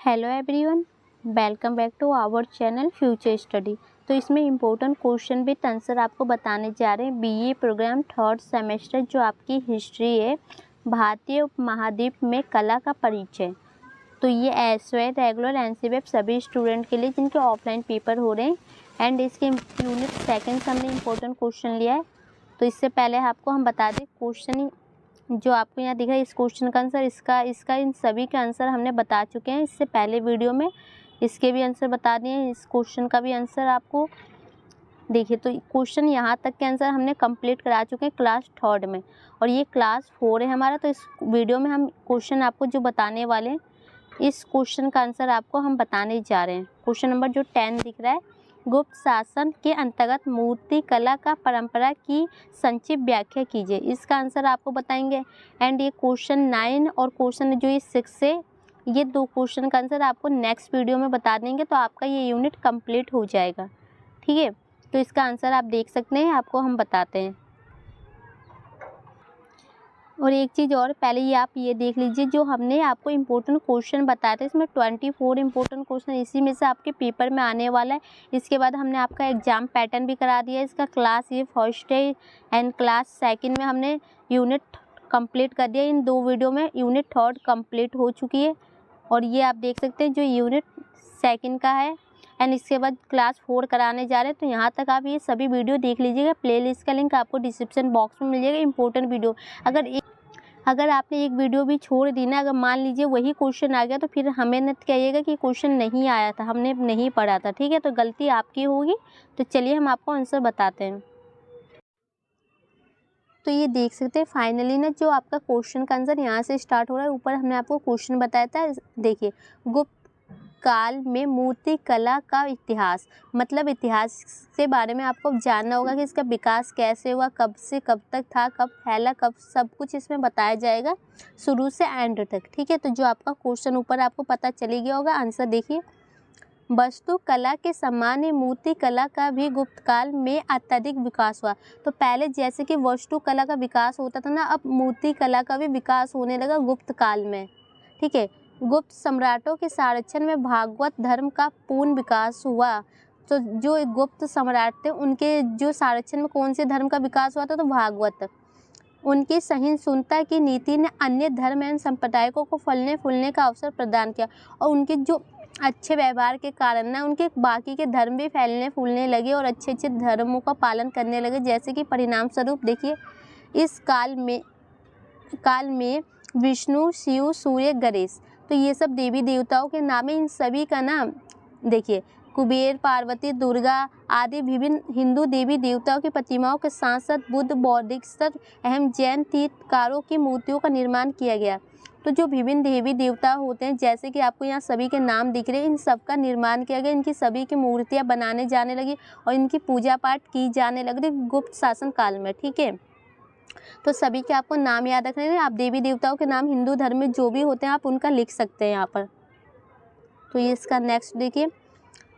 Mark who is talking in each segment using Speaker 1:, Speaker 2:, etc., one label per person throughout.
Speaker 1: Hello everyone, welcome back to our channel future study. तो इसमें important question with answer आपको बताने जा रहे हैं। बीए प्रोग्राम थर्ड सेमेस्टर जो आपकी हिस्ट्री है, भारतीय उपमहाद्वीप में कला का परिचय। तो ये एसवाई रेगुलर एनसीबीएफ सभी स्टूडेंट के लिए जिनके ऑफलाइन पेपर हो रहे हैं। एंड इसके यूनिट सेकेंड से हमने इम्पोर्टेंट क्वेश्चन लिया है। तो इससे पहले आपको हम बता दें, क्वेश्चन जो आपको यहाँ दिख रहा है इस क्वेश्चन का आंसर इसका इन सभी के आंसर हमने बता चुके हैं इससे पहले वीडियो में। इसके भी आंसर बता दिए हैं, इस क्वेश्चन का भी आंसर आपको देखिए। तो क्वेश्चन यहाँ तक के आंसर हमने कंप्लीट करा चुके हैं क्लास थर्ड में, और ये क्लास 4 है हमारा। तो इस वीडियो में हम क्वेश्चन आपको जो बताने वाले हैं, इस क्वेश्चन का आंसर आपको हम बताने जा रहे हैं। क्वेश्चन नंबर जो 10 दिख रहा है, गुप्त शासन के अंतर्गत मूर्ति कला का परंपरा की संक्षिप्त व्याख्या कीजिए। इसका आंसर आपको बताएंगे। एंड ये क्वेश्चन 9 और क्वेश्चन जो ये 6 है, ये दो क्वेश्चन का आंसर आपको नेक्स्ट वीडियो में बता देंगे। तो आपका ये यूनिट कंप्लीट हो जाएगा, ठीक है। तो इसका आंसर आप देख सकते हैं, आपको हम बताते हैं। और एक चीज़ और, पहले ये आप ये देख लीजिए, जो हमने आपको इम्पोर्टेंट क्वेश्चन बताए थे इसमें 24 इम्पोर्टेंट क्वेश्चन इसी में से आपके पेपर में आने वाला है। इसके बाद हमने आपका एग्जाम पैटर्न भी करा दिया है। इसका क्लास ये फर्स्ट है एंड क्लास सेकंड में हमने यूनिट कंप्लीट कर दिया। इन दो वीडियो में यूनिट थर्ड कंप्लीट हो चुकी है। और ये आप देख सकते हैं जो यूनिट सेकंड का है, एंड इसके बाद क्लास 4 कराने जा रहे हैं। तो यहाँ तक आप ये सभी वीडियो देख लीजिएगा। प्लेलिस्ट का लिंक आपको डिस्क्रिप्शन बॉक्स में मिल जाएगा। इंपॉर्टेंट वीडियो, अगर आपने एक वीडियो भी छोड़ दी ना, अगर मान लीजिए वही क्वेश्चन आ गया, तो फिर हमें न कहिएगा कि क्वेश्चन नहीं आया था, हमने नहीं पढ़ा था, ठीक है। तो गलती आपकी होगी। तो चलिए हम आपको आंसर बताते हैं। तो ये देख सकते हैं फाइनली ना, जो आपका क्वेश्चन का आंसर यहाँ से स्टार्ट हो रहा है। ऊपर हमने आपको क्वेश्चन बताया था, देखिए, गुप्त काल में मूर्ति कला का इतिहास, मतलब इतिहास के बारे में आपको जानना होगा कि इसका विकास कैसे हुआ, कब से कब तक था, कब फैला, कब, सब कुछ इसमें बताया जाएगा शुरू से एंड तक, ठीक है। तो जो आपका क्वेश्चन ऊपर आपको पता चली गया होगा, आंसर देखिए। वस्तु कला के समान मूर्ति कला का भी गुप्त काल में अत्यधिक विकास हुआ। तो पहले जैसे कि वस्तु कला का विकास होता था ना, अब मूर्ति कला का भी विकास होने लगा गुप्त काल में, ठीक है। गुप्त सम्राटों के संरक्षण में भागवत धर्म का पूर्ण विकास हुआ। तो जो गुप्त सम्राट थे उनके जो संरक्षण में कौन से धर्म का विकास हुआ था, तो भागवत। उनकी सहिष्णुता की नीति ने अन्य धर्म एवं संप्रदायों को फलने फूलने का अवसर प्रदान किया, और उनके जो अच्छे व्यवहार के कारण ना उनके बाकी के धर्म भी फैलने फूलने लगे और अच्छे अच्छे धर्मों का पालन करने लगे। जैसे कि परिणाम स्वरूप देखिए, इस काल में विष्णु, शिव, सूर्य, गणेश, तो ये सब देवी देवताओं के नाम है। इन सभी का नाम देखिए, कुबेर, पार्वती, दुर्गा आदि विभिन्न हिंदू देवी देवताओं की प्रतिमाओं के साथ साथ बुद्ध, बौद्धिस्तर एवं जैन तीर्थकारों की मूर्तियों का निर्माण किया गया। तो जो विभिन्न देवी देवता होते हैं, जैसे कि आपको यहाँ सभी के नाम दिख रहे हैं, इन सब का निर्माण किया गया। इनकी सभी की मूर्तियाँ बनाने जाने लगी और इनकी पूजा पाठ की जाने लगी गुप्त शासन काल में, ठीक है। तो सभी के आपको नाम याद रखने हैं। आप देवी देवताओं के नाम हिंदू धर्म में जो भी होते हैं आप उनका लिख सकते हैं यहाँ पर। तो ये इसका नेक्स्ट देखिए,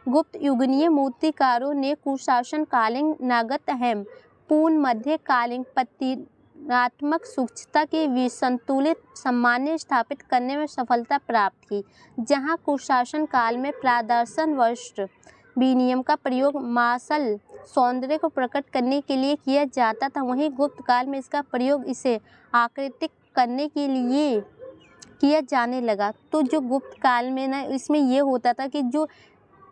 Speaker 1: गुप्त युगीय मूर्तिकारों ने कुशासन कालीन, नागत एवं पूर्ण मध्यकालीन प्रतीकात्मक सूक्ष्मता के विसंतुलित सामान्य स्थापित करने में सफलता प्राप्त की। जहाँ कुशासन काल में प्रदर्शन वस्त्र विनिमय का प्रयोग मार्शल सौंदर्य को प्रकट करने के लिए किया जाता था, वहीं गुप्त काल में इसका प्रयोग इसे आकृतिक करने के लिए किया जाने लगा। तो जो गुप्त काल में ना, इसमें ये होता था कि जो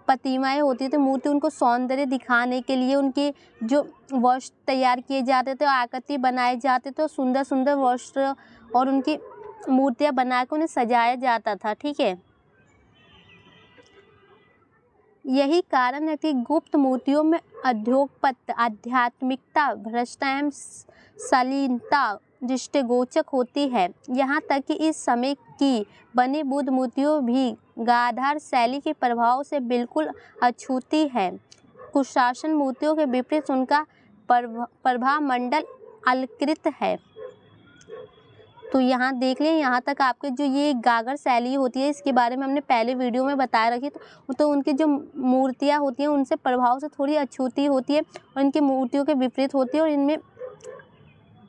Speaker 1: प्रतिमाएं होती थी, मूर्ति, उनको सौंदर्य दिखाने के लिए उनके जो वस्त्र तैयार किए जाते थे, आकृति बनाए जाते थे, सुंदर सुंदर वस्त्र और उनकी मूर्तियां बनाकर उन्हें सजाया जाता था, ठीक है। यही कारण है कि गुप्त मूर्तियों में अध्योपत्य, आध्यात्मिकता, भ्रष्टता एवं शालीनता दृष्टिगोचर होती है। यहाँ तक कि इस समय की बनी बुद्ध मूर्तियों भी गांधार शैली के प्रभाव से बिल्कुल अछूती है। कुशासन मूर्तियों के विपरीत उनका प्रभामंडल अलंकृत है। तो यहाँ देख लें, यहाँ तक आपके जो ये गागर शैली होती है, इसके बारे में हमने पहले वीडियो में बताया रखी। तो उनकी जो मूर्तियाँ होती हैं उनसे प्रभाव से थोड़ी अछूती होती है और इनकी मूर्तियों के विपरीत होती है, और इनमें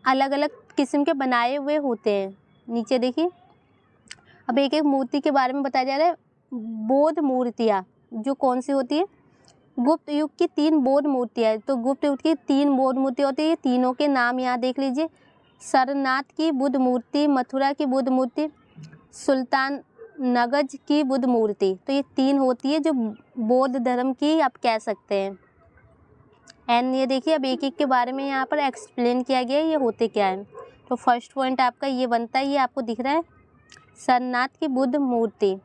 Speaker 1: अलग अलग किस्म के बनाए हुए होते हैं। नीचे देखिए, अब एक एक मूर्ति के बारे में बताया जा रहा है। बौद्ध मूर्तियाँ जो कौन सी होती है, गुप्त युग की 3 बौद्ध मूर्तियाँ। तो गुप्त युग की 3 बौद्ध मूर्तियाँ होती है, ये तीनों के नाम यहाँ देख लीजिए। सारनाथ की बुद्ध मूर्ति, मथुरा की बुद्ध मूर्ति, सुल्तान नगज की बुद्ध मूर्ति। तो ये 3 होती है जो बौद्ध धर्म की आप कह सकते हैं। एंड ये देखिए अब एक एक के बारे में यहाँ पर एक्सप्लेन किया गया है ये होते क्या है। तो फर्स्ट पॉइंट आपका ये बनता है, ये आपको दिख रहा है सारनाथ की बुद्ध मूर्ति।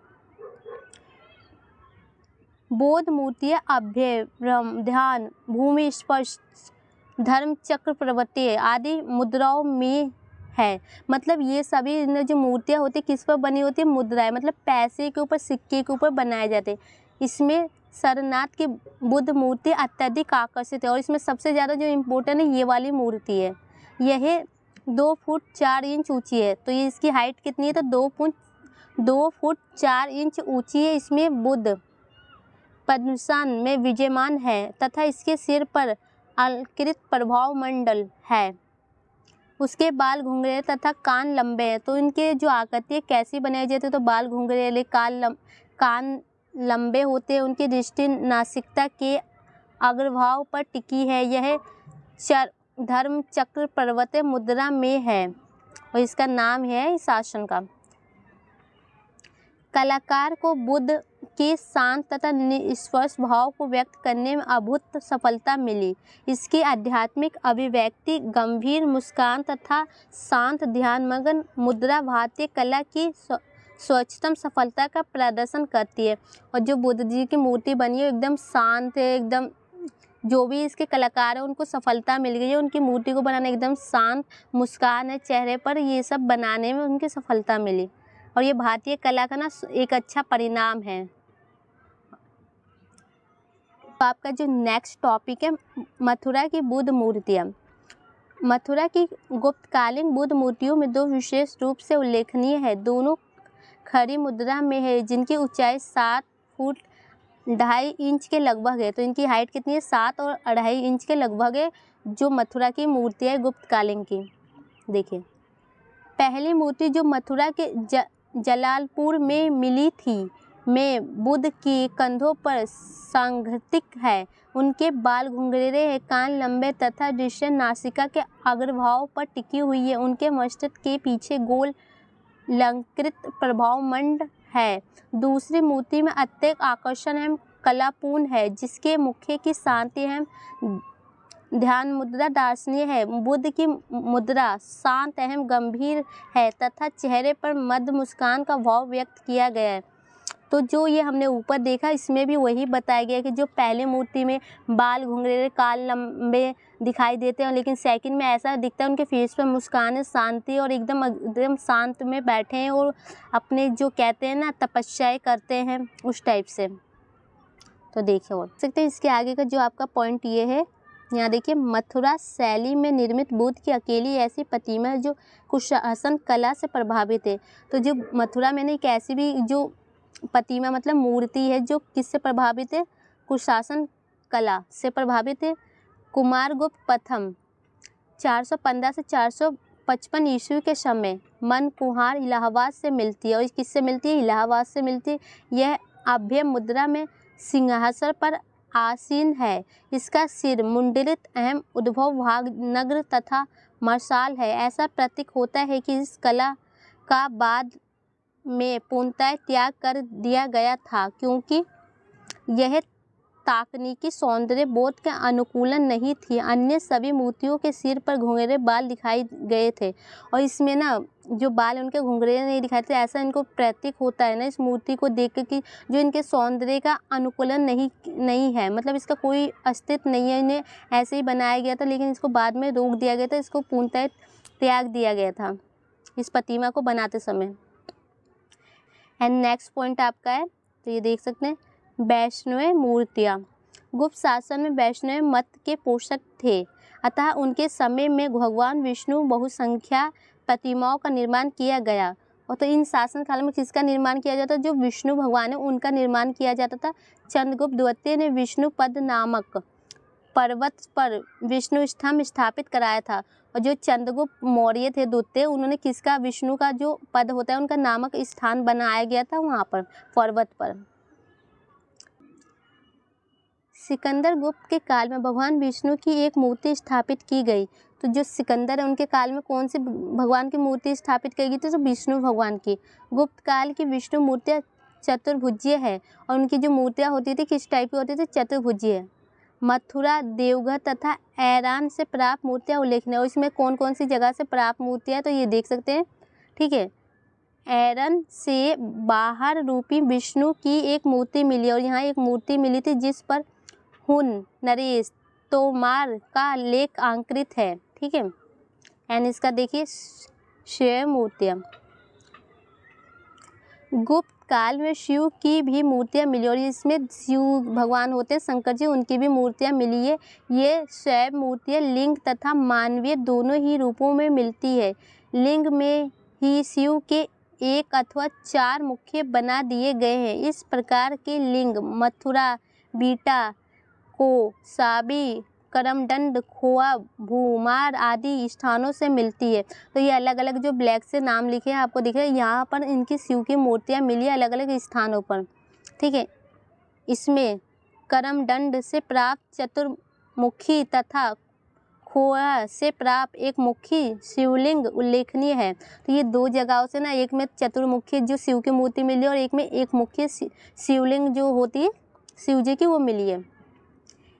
Speaker 1: बौद्ध मूर्तियाँ अभय, ब्रह्म, ध्यान, भूमि स्पर्श, धर्म चक्र, पर्वतीय आदि मुद्राओं में है। मतलब ये सभी इनमें जो मूर्तियाँ होती है किस पर बनी होती है, मुद्राएं, मतलब पैसे के ऊपर, सिक्के के ऊपर बनाए जाते हैं। इसमें सारनाथ की बुद्ध मूर्ति अत्यधिक आकर्षित है और इसमें सबसे ज़्यादा जो इम्पोर्टेंट है ये वाली मूर्ति है। यह 2 फुट 4 इंच ऊंची है। तो ये इसकी हाइट कितनी है, तो 2 फुट 4 इंच ऊंची है। इसमें बुद्ध पद्मासन में विजयमान है तथा इसके सिर पर अलंकृत प्रभाव मंडल है। उसके बाल घुंघरेले तथा कान लंबे हैं। तो इनके जो आकृति कैसी बनाई जाती है, तो बाल घुंघरेले, कान लंबे होते हैं। उनकी दृष्टि नासिकता के अग्रभाव पर टिकी है। यह धर्म चक्र पर्वत मुद्रा में है और इसका नाम है शासन का। कलाकार को बुद्ध के शांत तथा निष्पक्ष भाव को व्यक्त करने में अद्भुत सफलता मिली। इसकी आध्यात्मिक अभिव्यक्ति, गंभीर मुस्कान तथा शांत ध्यानमग्न मुद्रा भारतीय कला की सर्वोच्चतम सफलता का प्रदर्शन करती है। और जो बुद्ध जी की मूर्ति बनी है एकदम शांत है, एकदम जो भी इसके कलाकार हैं उनको सफलता मिल गई है। उनकी मूर्ति को बनाने एकदम शांत मुस्कान है चेहरे पर, ये सब बनाने में उनकी सफलता मिली और ये भारतीय कला का ना एक अच्छा परिणाम है। तो आपका जो नेक्स्ट टॉपिक है मथुरा की बुद्ध मूर्तियाँ। मथुरा की गुप्तकालीन बुद्ध मूर्तियों में 2 विशेष रूप से उल्लेखनीय है। दोनों खड़ी मुद्रा में है जिनकी ऊंचाई 7 फुट 2.5 इंच के लगभग है। तो इनकी हाइट कितनी है, 7 और 2.5 इंच के लगभग है जो मथुरा की मूर्ति है गुप्तकालीन की। देखिए पहली मूर्ति जो मथुरा के जलालपुर में मिली थी में बुद्ध के कंधों पर सांघतिक है। उनके बाल घुंघरेले हैं, कान लंबे तथा दृश्य नासिका के अग्रभाव पर टिकी हुई है। उनके मस्तक के पीछे गोल अलंकृत प्रभावमंड है। दूसरी मूर्ति में अत्यधिक आकर्षण एवं कलापूर्ण है, जिसके मुख्य की शांति एवं ध्यान मुद्रा दर्शनीय है। बुद्ध की मुद्रा शांत एवं गंभीर है तथा चेहरे पर मध्य मुस्कान का भाव व्यक्त किया गया है। तो जो ये हमने ऊपर देखा इसमें भी वही बताया गया कि जो पहले मूर्ति में बाल घुंघरेले, कान लंबे दिखाई देते हैं, लेकिन सेकंड में ऐसा दिखता है उनके फेस पर मुस्कान है, शांति और एकदम शांत में बैठे हैं और अपने जो कहते हैं ना तपस्याएं करते हैं उस टाइप से। तो देखिए और सकते हैं इसके आगे का जो आपका पॉइंट ये है, यहाँ देखिए मथुरा शैली में निर्मित बुद्ध की अकेली ऐसी प्रतिमा है जो कुशासन कला से प्रभावित है। तो जो मथुरा में एक ऐसी भी जो प्रतिमा मतलब मूर्ति है जो किससे प्रभावित है, कुशासन कला से प्रभावित है। कुमारगुप्त प्रथम 415 से 455 ईस्वी के समय मन कुहार इलाहाबाद से मिलती है। और किससे मिलती है, इलाहाबाद से मिलती है। यह अभय मुद्रा में सिंहासन पर आसीन है। इसका सिर मुंडलित एवं उद्भव भाग नग्न तथा मशाल है। ऐसा प्रतीक होता है कि इस कला का बाद में पूर्णतः त्याग कर दिया गया था, क्योंकि यह तकनीकी सौंदर्य बोध के अनुकूलन नहीं थी। अन्य सभी मूर्तियों के सिर पर घुंघरेले बाल दिखाई गए थे और इसमें ना जो बाल उनके घुंघरेले नहीं दिखाए थे, ऐसा इनको प्रतीक होता है ना इस मूर्ति को देख कर कि जो इनके सौंदर्य का अनुकूलन नहीं है, मतलब इसका कोई अस्तित्व नहीं है। इन्हें ऐसे ही बनाया गया था लेकिन इसको बाद में रोक दिया गया था, इसको पूर्णतः त्याग दिया गया था इस प्रतिमा को बनाते समय। एंड नेक्स्ट पॉइंट आपका है, तो ये देख सकते हैं वैष्णव मूर्तियाँ। गुप्त शासन में वैष्णव मत के पोषक थे, अतः उनके समय में भगवान विष्णु बहुसंख्या प्रतिमाओं का निर्माण किया गया। और तो इन शासन काल में किसका निर्माण किया जाता, जो विष्णु भगवान है उनका निर्माण किया जाता था। चंद्रगुप्त द्वितीय ने विष्णु पद नामक पर्वत पर विष्णु स्तंभ स्थापित कराया था। और जो चंद्रगुप्त मौर्य थे द्वितीय, उन्होंने किसका, विष्णु का जो पद होता है उनका नामक स्थान बनाया गया था वहाँ पर पर्वत पर। सिकंदर गुप्त के काल में भगवान विष्णु की एक मूर्ति स्थापित की गई। तो जो सिकंदर है उनके काल में कौन सी भगवान की मूर्ति स्थापित की गई थी, तो विष्णु भगवान की। गुप्त काल की विष्णु मूर्तियाँ चतुर्भुजीय है और उनकी जो मूर्तियाँ होती थी किस टाइप की होती थी, चतुर्भुजीय। मथुरा, देवघर तथा ऐरान से प्राप्त मूर्तियाँ उल्लेखनीय। और इसमें कौन कौन सी जगह से प्राप्त मूर्तियाँ, तो ये देख सकते हैं, ठीक है। ऐरन से बाहर रूपी विष्णु की एक मूर्ति मिली और यहाँ एक मूर्ति मिली थी जिस पर हुन, नरेश, तोमार का लेख अंकित है, ठीक है। एंड इसका देखिए शिव मूर्तियाँ। गुप्त काल में शिव की भी मूर्तियाँ मिली और इसमें शिव भगवान होते हैं शंकर जी, उनकी भी मूर्तियाँ मिली है। ये शैव मूर्तियाँ लिंग तथा मानवीय दोनों ही रूपों में मिलती है। लिंग में ही शिव के एक अथवा 4 मुख्य बना दिए गए हैं। इस प्रकार के लिंग मथुरा, बीटा, कौसाबी, करमदंड, खोआ, भूमार आदि स्थानों से मिलती है। तो ये अलग अलग जो ब्लैक से नाम लिखे हैं आपको दिख रहे हैं, यहाँ पर इनकी शिव की मूर्तियाँ मिली है अलग अलग स्थानों पर, ठीक है। इसमें करमदंड से प्राप्त चतुर्मुखी तथा खोआ से प्राप्त एक मुखी शिवलिंग उल्लेखनीय है। तो ये 2 जगहों से ना, एक में चतुर्मुखी जो शिव की मूर्ति मिली और एक में एक मुखी शिवलिंग जो होती है शिव जी की वो मिली है।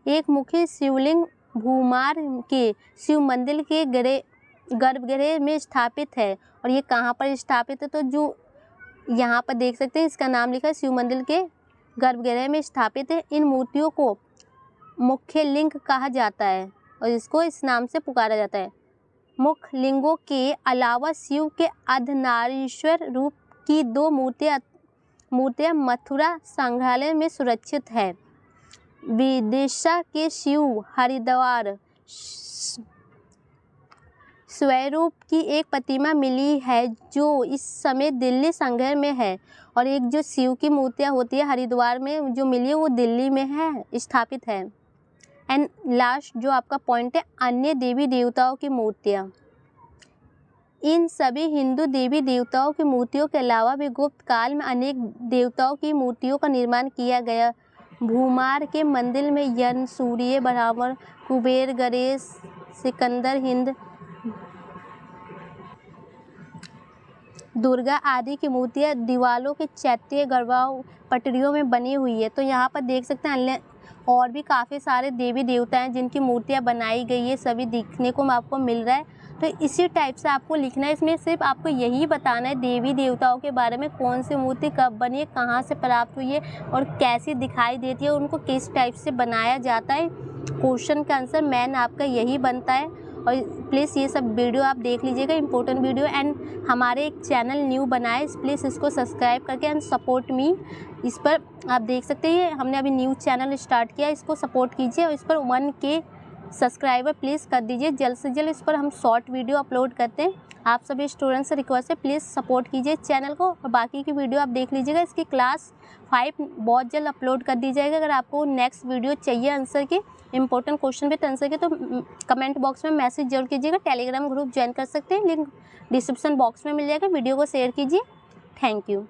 Speaker 1: एक मुखी शिवलिंग भूमार के शिव मंदिर के गर्भगृह में स्थापित है। और ये कहाँ पर स्थापित है, तो जो यहाँ पर देख सकते हैं इसका नाम लिखा है, शिव मंदिर के गर्भगृह में स्थापित है। इन मूर्तियों को मुख्य लिंग कहा जाता है और इसको इस नाम से पुकारा जाता है। मुख्य लिंगों के अलावा शिव के अर्धनारीश्वर रूप की 2 मूर्तियाँ मथुरा संग्रहालय में सुरक्षित है। विदिशा के शिव हरिद्वार स्वरूप की एक प्रतिमा मिली है जो इस समय दिल्ली संग्रह में है। और एक जो शिव की मूर्तियाँ होती है हरिद्वार में जो मिली है वो दिल्ली में है, स्थापित है। एंड लास्ट जो आपका पॉइंट है, अन्य देवी देवताओं की मूर्तियाँ। इन सभी हिंदू देवी देवताओं की मूर्तियों के अलावा भी गुप्त काल में अनेक देवताओं की मूर्तियों का निर्माण किया गया। भूमार के मंदिर में यन, सूर्य, ब्राह्मण, कुबेर, गणेश, सिकंदर, हिंद, दुर्गा आदि की मूर्तियाँ दीवालों के चैत्य गर्भगृह पटरियों में बनी हुई है। तो यहाँ पर देख सकते हैं अन्य और भी काफ़ी सारे देवी देवता हैं जिनकी मूर्तियाँ बनाई गई है, सभी दिखने को आपको मिल रहा है। तो इसी टाइप से आपको लिखना है। इसमें सिर्फ आपको यही बताना है देवी देवताओं के बारे में, कौन सी मूर्ति कब बनी है, कहाँ से प्राप्त हुई है और कैसी दिखाई देती है, उनको किस टाइप से बनाया जाता है। क्वेश्चन का आंसर मेन आपका यही बनता है। और प्लीज़ ये सब वीडियो आप देख लीजिएगा, इंपॉर्टेंट वीडियो। एंड हमारे एक चैनल न्यू बनाए, प्लीज़ इसको सब्सक्राइब करके एंड सपोर्ट मी। इस पर आप देख सकते हैं हमने अभी न्यू चैनल स्टार्ट किया, इसको सपोर्ट कीजिए और इस पर 1K सब्सक्राइबर प्लीज़ कर दीजिए। जल्द से जल्द इस पर हम शॉर्ट वीडियो अपलोड करते हैं। आप सभी स्टूडेंट्स से रिक्वेस्ट है प्लीज़ सपोर्ट कीजिए चैनल को और बाकी की वीडियो आप देख लीजिएगा। इसकी क्लास 5 बहुत जल्द अपलोड कर दी जाएगी। अगर आपको नेक्स्ट वीडियो चाहिए आंसर के, इंपॉर्टेंट क्वेश्चन विद आंसर के, तो कमेंट बॉक्स में मैसेज जरूर कीजिएगा। टेलीग्राम ग्रुप ज्वाइन कर सकते हैं, लिंक डिस्क्रिप्शन बॉक्स में मिल जाएगा। वीडियो को शेयर कीजिए। Thank you.